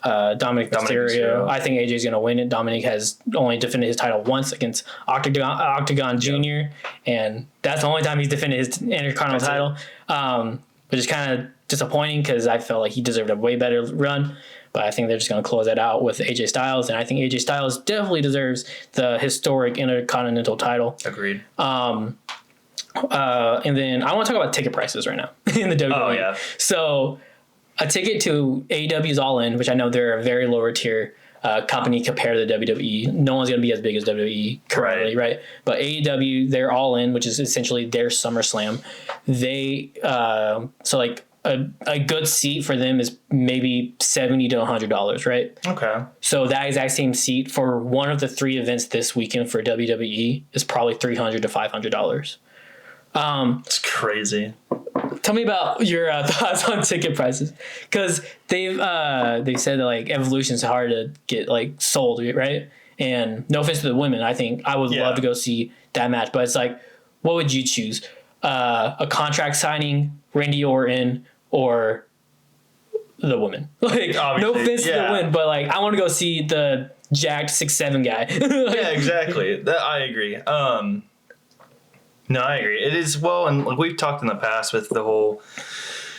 Dominic Mysterio. I think AJ's going to win it. Dominic has only defended his title once against Octagon Jr., and that's the only time he's defended his Intercontinental title, which is kind of disappointing because I felt like he deserved a way better run. But I think they're just going to close that out with AJ Styles, and I think AJ Styles definitely deserves the historic Intercontinental title. Agreed. And then I want to talk about ticket prices right now in the WWE. Oh, yeah. So a ticket to AEW's All In, which I know they're a very lower tier company compared to the WWE. No one's going to be as big as WWE currently, right? But AEW, they're All In, which is essentially their SummerSlam. They so like a good seat for them is maybe $70 to $100, right? Okay. So that exact same seat for one of the 3 events this weekend for WWE is probably $300 to $500. It's crazy. Tell me about your thoughts on ticket prices, because they've said that like Evolution's hard to get like sold, right? And no offense to the women, I think I would love to go see that match, but it's like, what would you choose? A contract signing, Randy Orton, or the women? Like, no offense to the women, but like I want to go see the jacked 6'7" guy. Yeah, exactly. I agree. No, I agree. It is, well, and like we've talked in the past with the whole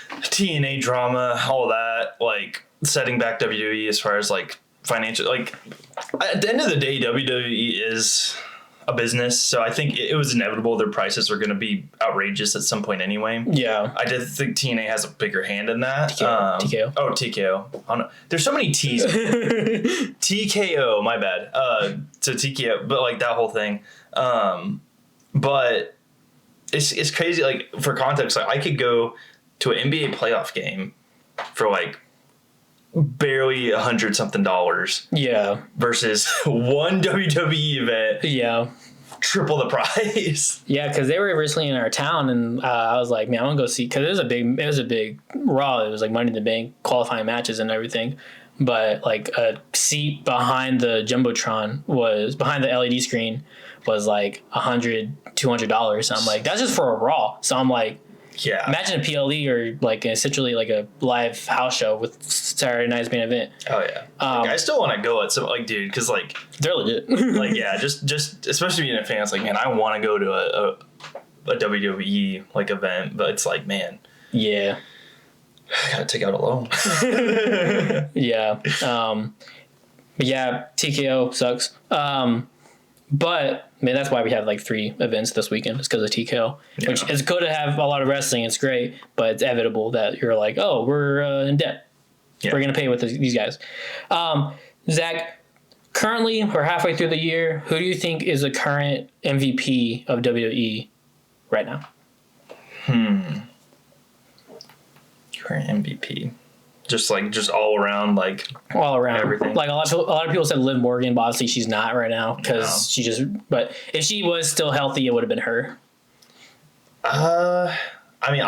TNA drama, all that, like setting back WWE as far as like financial, like at the end of the day, WWE is a business, so I think it was inevitable their prices are going to be outrageous at some point anyway. Yeah. I did think TNA has a bigger hand in that. TKO. Oh, TKO. I don't know. There's so many T's. TKO, my bad. So TKO, but like that whole thing. But it's crazy. Like for context, like I could go to an NBA playoff game for like barely $100-something. Yeah. Versus one WWE event. Yeah. Triple the price. Yeah, because they were recently in our town, and I was like, man, I'm gonna go see, because it was a big Raw. It was like Money in the Bank qualifying matches and everything, but like a seat behind the jumbotron behind the LED screen was like $100-$200. So I'm like, that's just for a Raw. So I'm like, yeah, imagine a PLE or like essentially like a live house show with Saturday night's main event. Oh yeah, like, I still want to go at some like, dude, because like they're legit. like yeah, just especially being a fan, it's like, man, I want to go to a WWE like event, but it's like, man, yeah, I gotta take out a loan. Yeah, but yeah, TKO sucks. But man, that's why we have like 3 events this weekend. It's because of TKO, which is good to have a lot of wrestling. It's great, but it's inevitable that you're like, oh, we're in debt. Yeah. We're gonna pay with these guys. Zach, currently we're halfway through the year. Who do you think is the current MVP of WWE right now? Current MVP. Just all around, like all around everything. Like a lot of people said Liv Morgan, but obviously she's not right now because she just. But if she was still healthy, it would have been her. I mean,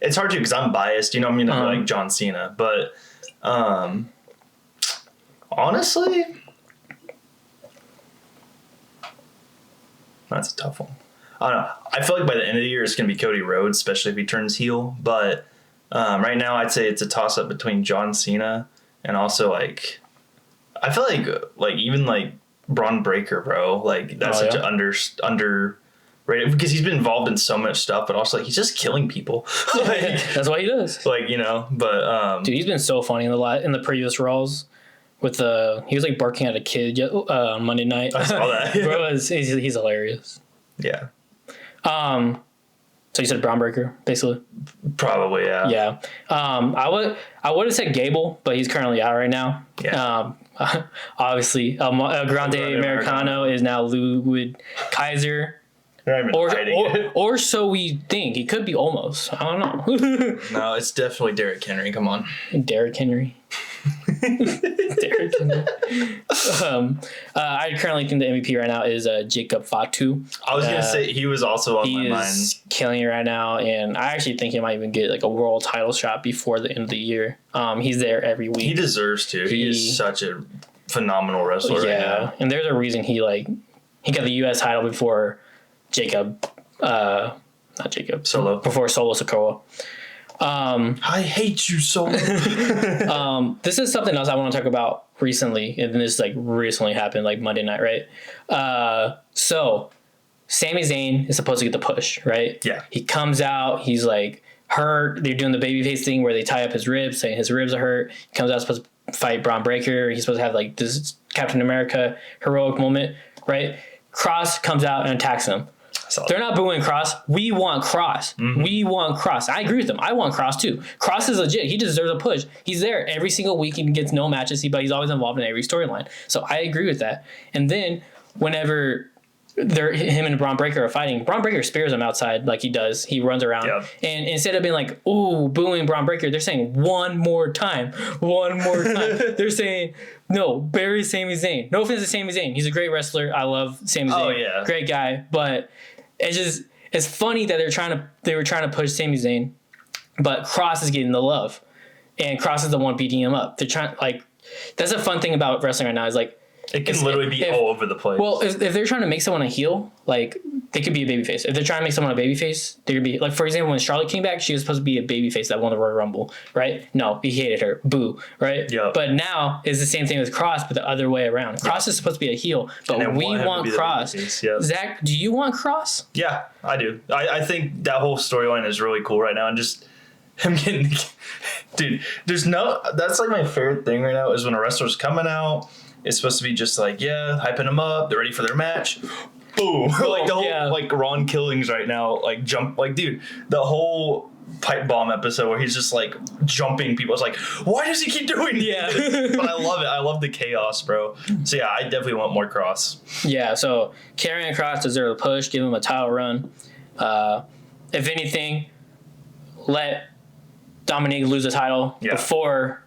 it's hard to because I'm biased. You know, I mean, I like John Cena, but honestly, that's a tough one. I don't know. I feel like by the end of the year, it's gonna be Cody Rhodes, especially if he turns heel, but. Right now, I'd say it's a toss-up between John Cena and also, like, I feel like even, like, Braun Breaker, bro. Like, that's such an underrated, because he's been involved in so much stuff, but also, like, he's just killing people. Like, that's what he does. Like, you know, but... Dude, he's been so funny in the previous Raws. With he was, like, barking at a kid on Monday night. I saw that. Bro, he's hilarious. Yeah. So you said Braun Breaker, basically? Probably, yeah. Yeah. I would have said Gable, but he's currently out right now. Yeah. Obviously, Grande Americano is now Ludwig Kaiser. Or so we think. He could be almost. I don't know. No, it's definitely Derrick Henry. Come on. Derrick Henry. Derrick Henry. I currently think the MVP right now is Jacob Fatu. I was gonna say he was also on my mind. He's killing it right now, and I actually think he might even get like a world title shot before the end of the year. He's there every week. He deserves to. He is such a phenomenal wrestler. Yeah, right now. And there's a reason he got the U.S. title before Jacob. Not Jacob. Solo. Before Solo Sikoa. I hate you so much. This is something else I want to talk about recently, and this like recently happened like Monday night, right? So Sami Zayn is supposed to get the push, right? Yeah. He comes out, he's like hurt. They're doing the babyface thing where they tie up his ribs, saying his ribs are hurt. He comes out supposed to fight Braun Breaker. He's supposed to have like this Captain America heroic moment, right? Cross comes out and attacks him. They're not booing Cross. We want Cross. Mm-hmm. We want Cross. I agree with them. I want Cross too. Cross is legit. He deserves a push. He's there every single week. He gets no matches, but he's always involved in every storyline. So I agree with that. And then whenever him and Braun Breaker are fighting, Braun Breaker spears him outside like he does. He runs around. Yep. And instead of being like, ooh, booing Braun Breaker, they're saying one more time. They're saying, no, bury Sami Zayn. No offense to Sami Zayn. He's a great wrestler. I love Sami Zayn. Oh, yeah. Great guy. But it's funny that they were trying to push Sami Zayn, but Cross is getting the love. And Cross is the one beating him up. They're trying, like, that's a fun thing about wrestling right now is like, it can literally be all over the place. Well, if they're trying to make someone a heel, like, they could be a babyface. If they're trying to make someone a babyface, they could be, like, for example, when Charlotte came back, she was supposed to be a babyface that won the Royal Rumble, right? No, he hated her. Boo, right? Yep. But now, it's the same thing with Cross, but the other way around. Cross is supposed to be a heel, but we want Cross. Yep. Zach, do you want Cross? Yeah, I do. I think that whole storyline is really cool right now, and just him getting... Dude, that's, like, my favorite thing right now is when a wrestler's coming out. It's supposed to be just like, yeah, hyping them up. They're ready for their match. boom. Like the whole yeah. like Ron Killings right now, like jump, like dude, the whole pipe bomb episode where he's just like jumping people. It's like, why does he keep doing Yeah. this? But I love it. I love the chaos, bro. So yeah, I definitely want more Cross. Yeah, so Karrion Kross deserves a push, give him a title run. If anything, let Dominic lose the title before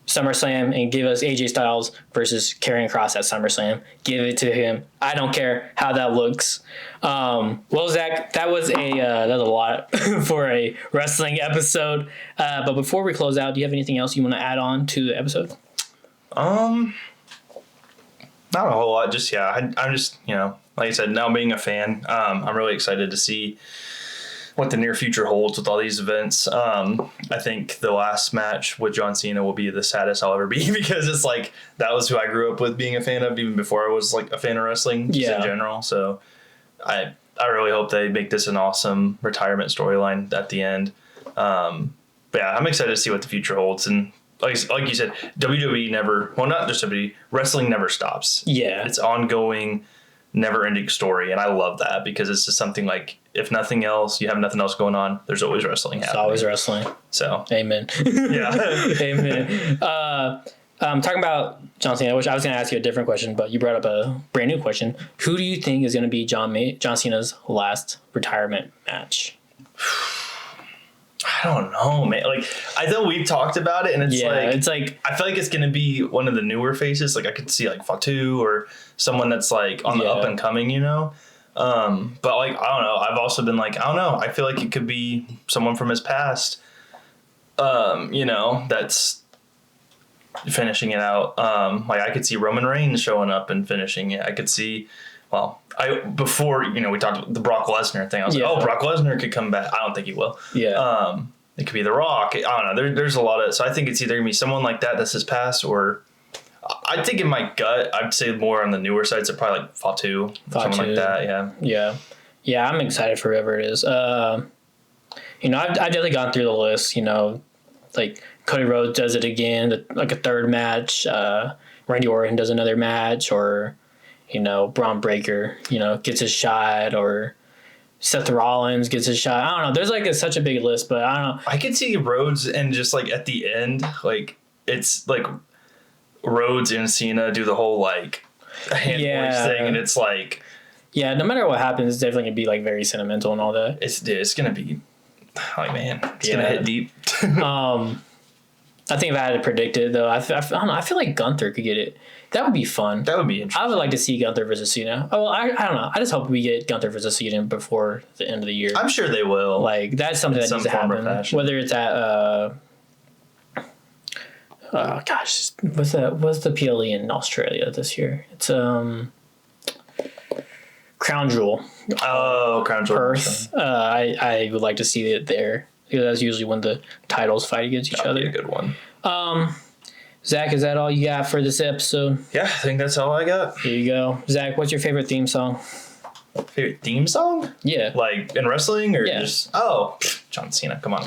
SummerSlam and give us AJ Styles versus Karrion Kross at SummerSlam. Give it to him. I don't care how that looks. Well, Zach, that was a lot for a wrestling episode. But before we close out, do you have anything else you want to add on to the episode? Not a whole lot. Just I'm just like I said, now being a fan, I'm really excited to see what the near future holds with all these events. I think the last match with John Cena will be the saddest I'll ever be because it's like that was who I grew up with being a fan of even before I was like a fan of wrestling just in general. So I really hope they make this an awesome retirement storyline at the end. But yeah, I'm excited to see what the future holds. And like you said, WWE never, well, not just WWE, wrestling never stops. Yeah. It's ongoing, never-ending story, and I love that because it's just something like, if nothing else, you have nothing else going on, there's always wrestling happening. It's always wrestling. So. Amen. Yeah. Amen. Talking about John Cena, which I was going to ask you a different question, but you brought up a brand new question. Who do you think is going to be John Cena's last retirement match? I don't know, man. Like, I know we've talked about it, and it's like I feel like it's gonna be one of the newer faces. Like, I could see like Fatu or someone that's like on the up and coming, But like, I don't know. I've also been like, I don't know. I feel like it could be someone from his past. That's finishing it out. Like I could see Roman Reigns showing up and finishing it. I could see. Well, before we talked about the Brock Lesnar thing. I was like, oh, Brock Lesnar could come back. I don't think he will. Yeah. It could be The Rock. I don't know. There's a lot of. So I think it's either gonna be someone like that's his past, or I think in my gut I'd say more on the newer side. So probably like Fatu, someone like that. Yeah. Yeah. Yeah. I'm excited for whoever it is. I've definitely gone through the list. Like Cody Rhodes does it again, like a third match. Randy Orton does another match, or. Braun Breaker, gets his shot, or Seth Rollins gets his shot. I don't know. There's like such a big list, but I don't know. I could see Rhodes and just like at the end, like it's like Rhodes and Cena do the whole like hand voice thing, and it's like no matter what happens, it's definitely gonna be like very sentimental and all that. It's gonna be like it's gonna hit deep. I think if I had to predict it though, I don't know. I feel like Gunther could get it. That would be fun. That would be interesting. I would like to see Gunther versus Cena. Oh, well, I don't know. I just hope we get Gunther versus Cena before the end of the year. I'm sure they will. Like, that's something that needs to happen. Whether it's at, what's the PLE in Australia this year? It's, Crown Jewel. Oh, Crown Jewel. Perth. I would like to see it there. Because that's usually when the titles fight against each other. That'd be a good one. Zach, is that all you got for this episode? Yeah, I think that's all I got. Here you go. Zach, what's your favorite theme song? Favorite theme song? Yeah. Like in wrestling or just... Oh, John Cena, come on.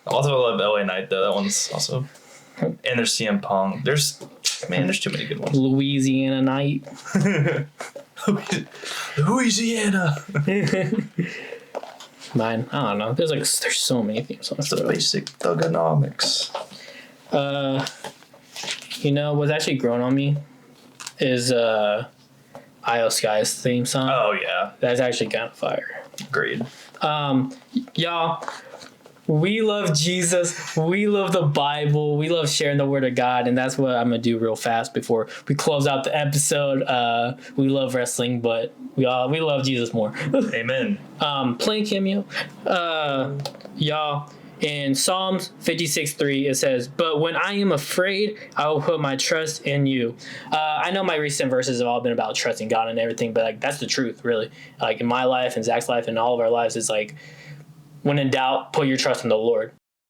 Also, I love LA Knight, though. That one's also... And there's CM Punk. There's too many good ones. Louisiana Night. Louisiana. Mine, I don't know. There's so many theme songs. It's the basic thugonomics. What's actually grown on me is Io Sky's theme song. Oh yeah, that's actually kind of fire. Agreed. Y'all, we love Jesus. We love the Bible. We love sharing the Word of God, and that's what I'm gonna do real fast before we close out the episode. We love wrestling, but we love Jesus more. Amen. Playing cameo, y'all. In Psalms 56:3, it says, "But when I am afraid, I will put my trust in you." I know my recent verses have all been about trusting God and everything, but like that's the truth, really. Like in my life and Zach's life and all of our lives, it's like, when in doubt, put your trust in the Lord.